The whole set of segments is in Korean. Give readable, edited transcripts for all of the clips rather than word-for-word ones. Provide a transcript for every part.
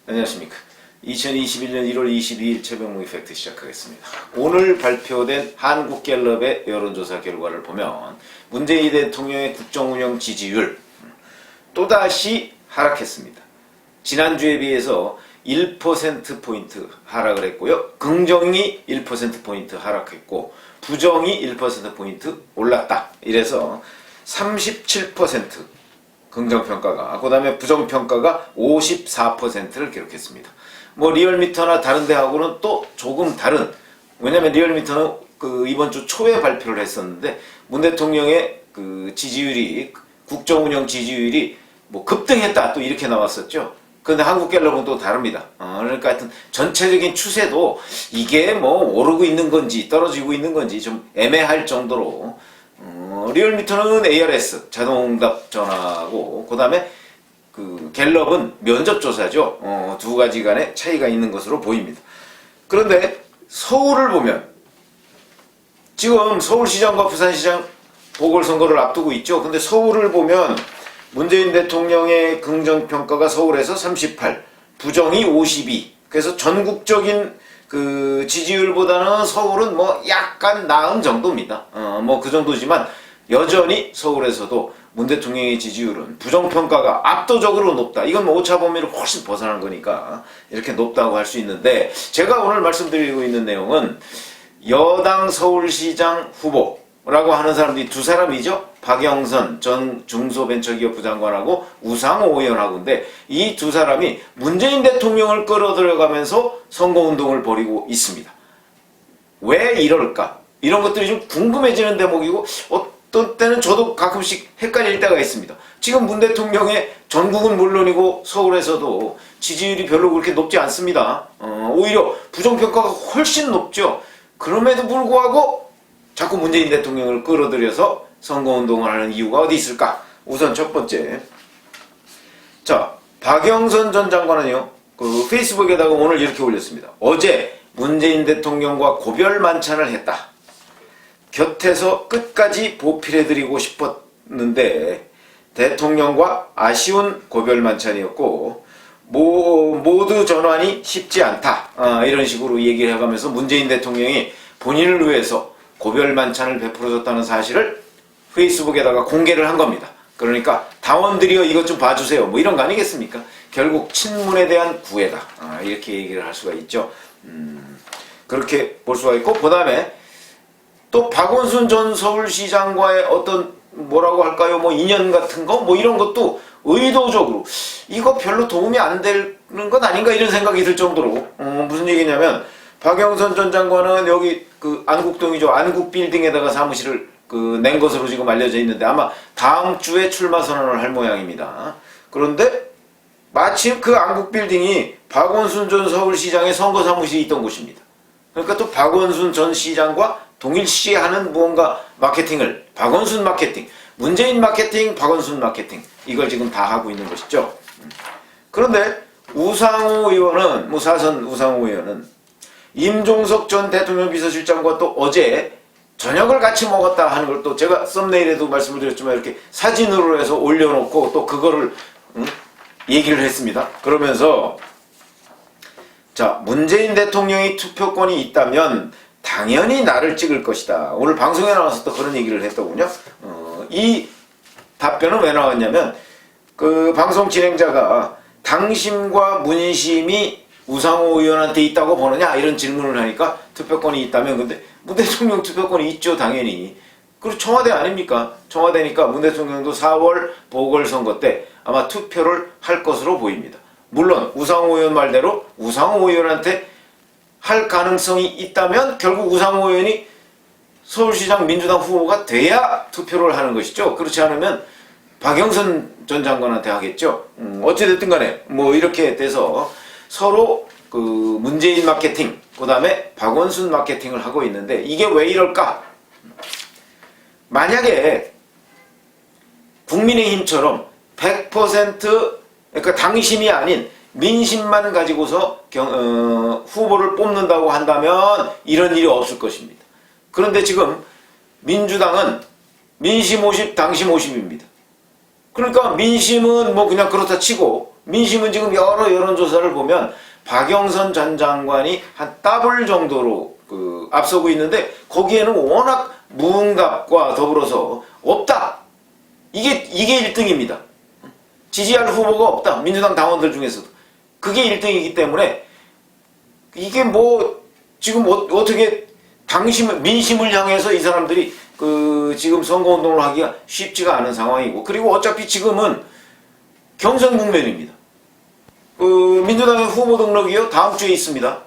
안녕하십니까. 2021년 1월 22일 최병무의 팩트 시작하겠습니다. 오늘 발표된 한국갤럽의 여론조사 결과를 보면 문재인 대통령의 국정운영 지지율 또다시 하락했습니다. 지난주에 비해서 1%포인트 하락을 했고요. 긍정이 1%포인트 하락했고 부정이 1%포인트 올랐다. 이래서 37% 긍정평가가, 그 다음에 부정평가가 54%를 기록했습니다. 뭐 리얼미터나 다른 데하고는 또 조금 다른, 왜냐면 리얼미터는 이번 주 초에 발표를 했었는데 문 대통령의 지지율이, 국정운영 지지율이 뭐 급등했다 또 이렇게 나왔었죠. 그런데 한국갤럽은 또 다릅니다. 그러니까 하여튼 전체적인 추세도 이게 뭐 오르고 있는 건지 떨어지고 있는 건지 좀 애매할 정도로 리얼미터는 ARS 자동응답 전화고, 그 다음에 갤럽은 면접조사죠. 두 가지 간의 차이가 있는 것으로 보입니다. 그런데 서울을 보면 지금 서울시장과 부산시장 보궐선거를 앞두고 있죠. 근데 서울을 보면 문재인 대통령의 긍정평가가 서울에서 38, 부정이 52. 그래서 전국적인 지지율보다는 서울은 뭐 약간 나은 정도입니다. 뭐 그 정도지만 여전히 서울에서도 문 대통령의 지지율은 부정평가가 압도적으로 높다. 이건 뭐 오차 범위를 훨씬 벗어난 거니까 이렇게 높다고 할 수 있는데, 제가 오늘 말씀드리고 있는 내용은 여당 서울시장 후보라고 하는 사람들이 두 사람이죠. 박영선 전 중소벤처기업 부장관하고 우상호 의원하고인데, 이 두 사람이 문재인 대통령을 끌어들여가면서 선거운동을 벌이고 있습니다. 왜 이럴까? 이런 것들이 좀 궁금해지는 대목이고, 어떤 때는 저도 가끔씩 헷갈릴 때가 있습니다. 지금 문 대통령의 전국은 물론이고 서울에서도 지지율이 별로 그렇게 높지 않습니다. 오히려 부정평가가 훨씬 높죠. 그럼에도 불구하고 자꾸 문재인 대통령을 끌어들여서 선거운동을 하는 이유가 어디 있을까? 우선 첫 번째, 자, 박영선 전 장관은요, 페이스북에다가 오늘 이렇게 올렸습니다. 어제 문재인 대통령과 고별 만찬을 했다. 곁에서 끝까지 보필해드리고 싶었는데 대통령과 아쉬운 고별 만찬이었고 모두 전환이 쉽지 않다. 이런 식으로 얘기를 해가면서 문재인 대통령이 본인을 위해서 고별 만찬을 베풀어줬다는 사실을 페이스북에다가 공개를 한 겁니다. 그러니까 당원들이여 이것 좀 봐주세요. 뭐 이런 거 아니겠습니까? 결국 친문에 대한 구애다. 이렇게 얘기를 할 수가 있죠. 그렇게 볼 수가 있고, 그 다음에 또 박원순 전 서울시장과의 어떤 뭐라고 할까요? 뭐 인연 같은 거? 뭐 이런 것도 의도적으로 이거 별로 도움이 안 되는 건 아닌가 이런 생각이 들 정도로, 무슨 얘기냐면 박영선 전 장관은 여기 안국동이죠. 안국빌딩에다가 사무실을 낸 것으로 지금 알려져 있는데 아마 다음 주에 출마 선언을 할 모양입니다. 그런데 마침 안국빌딩이 박원순 전 서울시장의 선거 사무실이 있던 곳입니다. 그러니까 또 박원순 전 시장과 동일시하는 무언가 마케팅을, 박원순 마케팅, 문재인 마케팅, 박원순 마케팅, 이걸 지금 다 하고 있는 것이죠. 그런데 우상호 의원은, 사선 우상호 의원은 임종석 전 대통령 비서실장과 또 어제 저녁을 같이 먹었다 하는 걸 또 제가 썸네일에도 말씀을 드렸지만 이렇게 사진으로 해서 올려놓고 또 그거를 얘기를 했습니다. 그러면서 자, 문재인 대통령이 투표권이 있다면 당연히 나를 찍을 것이다. 오늘 방송에 나와서 또 그런 얘기를 했더군요. 이 답변은 왜 나왔냐면 방송 진행자가 당심과 문심이 우상호 의원한테 있다고 보느냐 이런 질문을 하니까 투표권이 있다면, 근데 문 대통령 투표권이 있죠, 당연히. 그리고 청와대 아닙니까? 청와대니까 문 대통령도 4월 보궐선거 때 아마 투표를 할 것으로 보입니다. 물론 우상호 의원 말대로 우상호 의원한테 할 가능성이 있다면 결국 우상호 의원이 서울시장 민주당 후보가 돼야 투표를 하는 것이죠. 그렇지 않으면 박영선 전 장관한테 하겠죠. 어찌됐든 간에 뭐 이렇게 돼서 서로 문재인 마케팅, 그 다음에 박원순 마케팅을 하고 있는데 이게 왜 이럴까? 만약에 국민의힘처럼 100% 그러니까 당심이 아닌 민심만 가지고서 후보를 뽑는다고 한다면 이런 일이 없을 것입니다. 그런데 지금 민주당은 민심 50, 당심 50입니다. 그러니까 민심은 뭐 그냥 그렇다 치고 민심은 지금 여러 여론조사를 보면 박영선 전 장관이 한 더블 정도로 앞서고 있는데 거기에는 워낙 무응답과 더불어서 없다. 이게 1등입니다. 지지할 후보가 없다. 민주당 당원들 중에서도. 그게 1등이기 때문에 이게 뭐 지금 어떻게 민심을 향해서 이 사람들이 지금 선거운동을 하기가 쉽지가 않은 상황이고, 그리고 어차피 지금은 경선 국면입니다. 민주당의 후보 등록이요, 다음 주에 있습니다.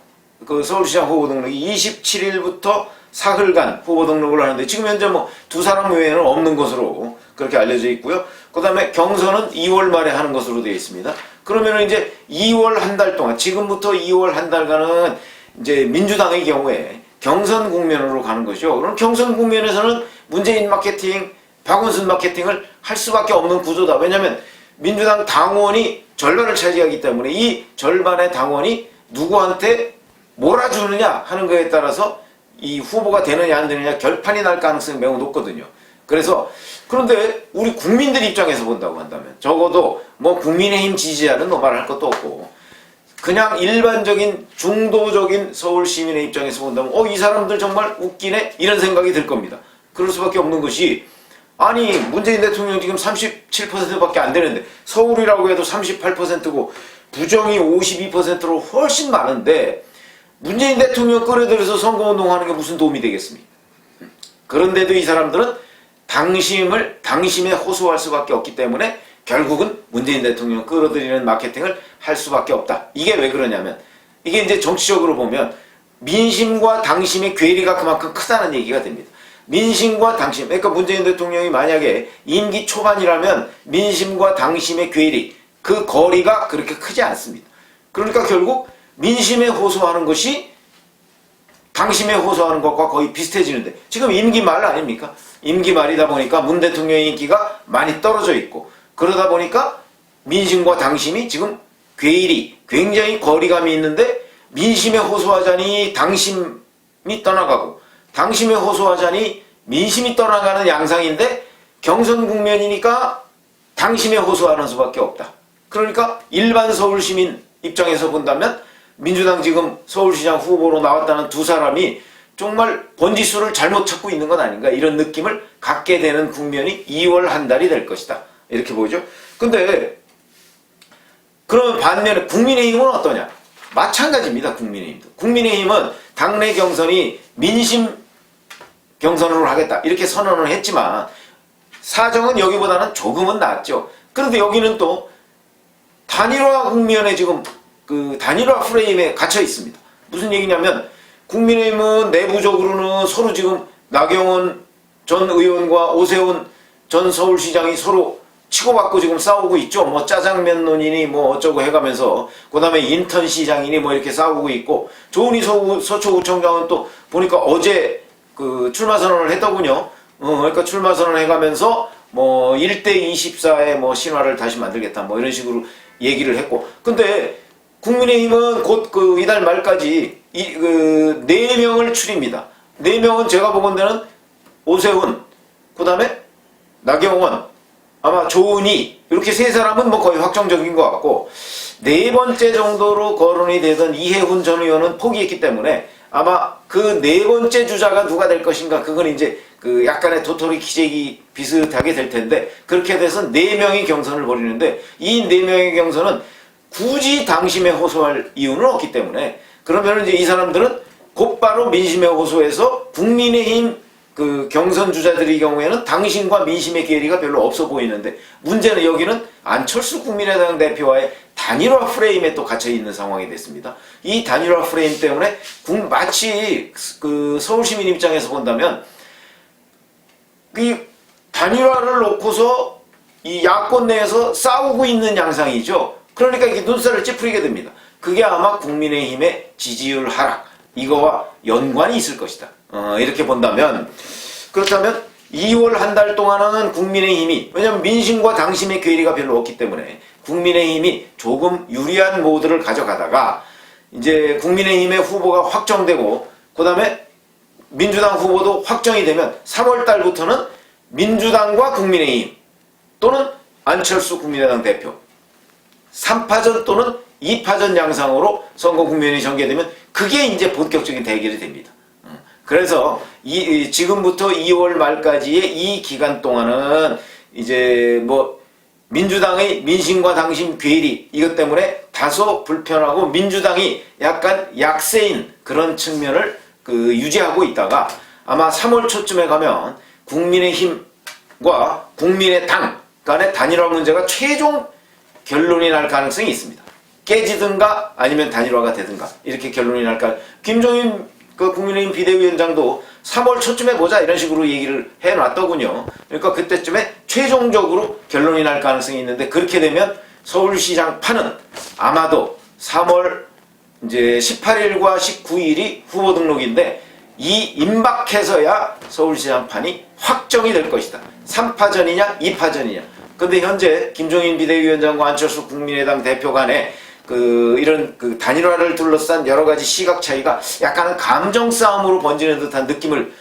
서울시장 후보 등록이 27일부터 사흘간 후보 등록을 하는데 지금 현재 뭐 두 사람 외에는 없는 것으로 그렇게 알려져 있고요. 그 다음에 경선은 2월 말에 하는 것으로 되어 있습니다. 그러면 이제 2월 한 달 동안, 지금부터 2월 한 달간은 이제 민주당의 경우에 경선 국면으로 가는 것이죠. 그럼 경선 국면에서는 문재인 마케팅, 박원순 마케팅을 할 수밖에 없는 구조다. 왜냐하면 민주당 당원이 절반을 차지하기 때문에 이 절반의 당원이 누구한테 몰아주느냐 하는 것에 따라서 이 후보가 되느냐 안 되느냐 결판이 날 가능성이 매우 높거든요. 그런데 우리 국민들 입장에서 본다고 한다면 적어도 뭐 국민의힘 지지자는 뭐 말할 것도 없고 그냥 일반적인 중도적인 서울 시민의 입장에서 본다면 이 사람들 정말 웃기네 이런 생각이 들 겁니다. 그럴 수밖에 없는 것이, 아니 문재인 대통령 지금 37%밖에 안 되는데 서울이라고 해도 38%고 부정이 52%로 훨씬 많은데 문재인 대통령 끌어들여서 선거운동하는 게 무슨 도움이 되겠습니까? 그런데도 이 사람들은 당심에 호소할 수밖에 없기 때문에 결국은 문재인 대통령 끌어들이는 마케팅을 할 수밖에 없다. 이게 왜 그러냐면, 이게 이제 정치적으로 보면 민심과 당심의 괴리가 그만큼 크다는 얘기가 됩니다. 민심과 당심, 그러니까 문재인 대통령이 만약에 임기 초반이라면 민심과 당심의 괴리, 그 거리가 그렇게 크지 않습니다. 그러니까 결국 민심에 호소하는 것이 당심에 호소하는 것과 거의 비슷해지는데, 지금 임기 말 아닙니까? 임기 말이다 보니까 문 대통령의 인기가 많이 떨어져 있고, 그러다 보니까 민심과 당심이 지금 괴일이 굉장히 거리감이 있는데, 민심에 호소하자니 당심이 떠나가고 당심에 호소하자니 민심이 떠나가는 양상인데, 경선 국면이니까 당심에 호소하는 수밖에 없다. 그러니까 일반 서울시민 입장에서 본다면 민주당 지금 서울시장 후보로 나왔다는 두 사람이 정말 번지수를 잘못 찾고 있는 건 아닌가, 이런 느낌을 갖게 되는 국면이 2월 한 달이 될 것이다. 이렇게 보죠. 근데 그러면 반면에 국민의힘은 어떠냐? 마찬가지입니다. 국민의힘은 당내 경선이 민심 경선으로 하겠다 이렇게 선언을 했지만 사정은 여기보다는 조금은 낫죠. 그런데 여기는 또 단일화 국면에 지금 단일화 프레임에 갇혀 있습니다. 무슨 얘기냐면, 국민의힘은 내부적으로는 서로 지금 나경원 전 의원과 오세훈 전 서울시장이 서로 치고받고 지금 싸우고 있죠. 뭐 짜장면 논이니 뭐 어쩌고 해가면서, 그 다음에 인턴 시장이니 뭐 이렇게 싸우고 있고, 조은희 서초구청장은 또 보니까 어제 출마 선언을 했더군요. 그러니까 출마 선언을 해가면서 뭐 1대24의 뭐 신화를 다시 만들겠다 뭐 이런 식으로 얘기를 했고, 근데 국민의힘은 곧 이달 말까지 4명을 추립니다. 4명은 제가 보건대는 오세훈, 그 다음에 나경원, 아마 조은희, 이렇게 세 사람은 뭐 거의 확정적인 것 같고, 네 번째 정도로 거론이 되던 이해훈 전 의원은 포기했기 때문에 아마 그 네 번째 주자가 누가 될 것인가, 그건 이제 약간의 도토리 키재기 비슷하게 될 텐데, 그렇게 돼서 4명이 경선을 벌이는데, 이 4명의 경선은 굳이 당심에 호소할 이유는 없기 때문에, 그러면 이제 이 사람들은 곧바로 민심에 호소해서 국민의힘 경선 주자들의 경우에는 당심과 민심의 괴리가 별로 없어 보이는데, 문제는 여기는 안철수 국민의당 대표와의 단일화 프레임에 또 갇혀 있는 상황이 됐습니다. 이 단일화 프레임 때문에 마치 서울시민 입장에서 본다면 이 단일화를 놓고서 이 야권 내에서 싸우고 있는 양상이죠. 그러니까 이게 눈살을 찌푸리게 됩니다. 그게 아마 국민의힘의 지지율 하락, 이거와 연관이 있을 것이다. 이렇게 본다면, 그렇다면 2월 한 달 동안은 국민의힘이, 왜냐하면 민심과 당심의 괴리가 별로 없기 때문에 국민의힘이 조금 유리한 모드를 가져가다가 이제 국민의힘의 후보가 확정되고, 그 다음에 민주당 후보도 확정이 되면 3월 달부터는 민주당과 국민의힘 또는 안철수 국민의당 대표, 3파전 또는 2파전 양상으로 선거 국면이 전개되면 그게 이제 본격적인 대결이 됩니다. 그래서 지금부터 2월 말까지의 이 기간 동안은 이제 뭐 민주당의 민심과 당심 괴리 이것 때문에 다소 불편하고 민주당이 약간 약세인 그런 측면을 유지하고 있다가 아마 3월 초쯤에 가면 국민의힘과 국민의당 간의 단일화 문제가 최종 결론이 날 가능성이 있습니다. 깨지든가 아니면 단일화가 되든가 이렇게 결론이 날까. 김종인 국민의힘 비대위원장도 3월 초쯤에 보자 이런 식으로 얘기를 해놨더군요. 그러니까 그때쯤에 최종적으로 결론이 날 가능성이 있는데 그렇게 되면 서울시장 판은 아마도 3월 이제 18일과 19일이 후보 등록인데 이 임박해서야 서울시장 판이 확정이 될 것이다. 3파전이냐 2파전이냐. 근데 현재 김종인 비대위원장과 안철수 국민의당 대표 간에 이런 단일화를 둘러싼 여러 가지 시각 차이가 약간은 감정 싸움으로 번지는 듯한 느낌을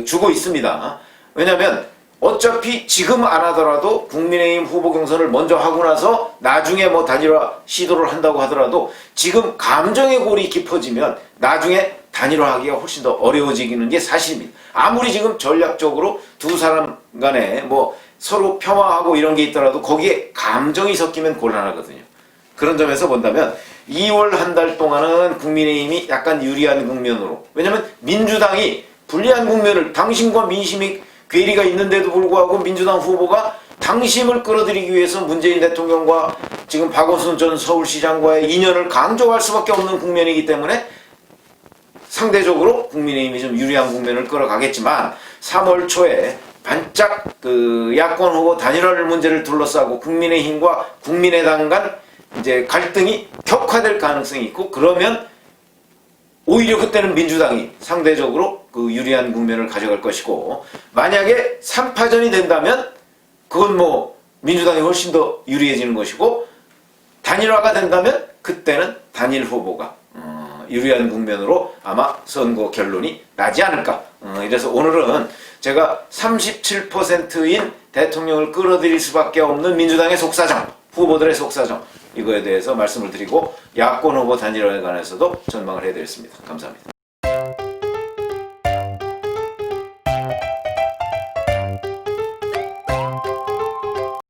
주고 있습니다. 왜냐면 어차피 지금 안 하더라도 국민의힘 후보 경선을 먼저 하고 나서 나중에 뭐 단일화 시도를 한다고 하더라도 지금 감정의 골이 깊어지면 나중에 단일화하기가 훨씬 더 어려워지는 게 사실입니다. 아무리 지금 전략적으로 두 사람 간에 뭐 서로 평화하고 이런 게 있더라도 거기에 감정이 섞이면 곤란하거든요. 그런 점에서 본다면 2월 한 달 동안은 국민의힘이 약간 유리한 국면으로, 왜냐면 민주당이 불리한 국면을, 당심과 민심이 괴리가 있는데도 불구하고 민주당 후보가 당심을 끌어들이기 위해서 문재인 대통령과 지금 박원순 전 서울시장과의 인연을 강조할 수밖에 없는 국면이기 때문에 상대적으로 국민의힘이 좀 유리한 국면을 끌어가겠지만 3월 초에 반짝 야권 후보 단일화를 문제를 둘러싸고 국민의힘과 국민의당 간 이제 갈등이 격화될 가능성이 있고, 그러면 오히려 그때는 민주당이 상대적으로 유리한 국면을 가져갈 것이고, 만약에 3파전이 된다면 그건 뭐 민주당이 훨씬 더 유리해지는 것이고, 단일화가 된다면 그때는 단일 후보가 유리한 국면으로 아마 선거 결론이 나지 않을까. 이래서 오늘은 제가 37%인 대통령을 끌어들일 수밖에 없는 민주당의 속사정, 후보들의 속사정, 이거에 대해서 말씀을 드리고 야권 후보 단일화에 관해서도 전망을 해드렸습니다. 감사합니다.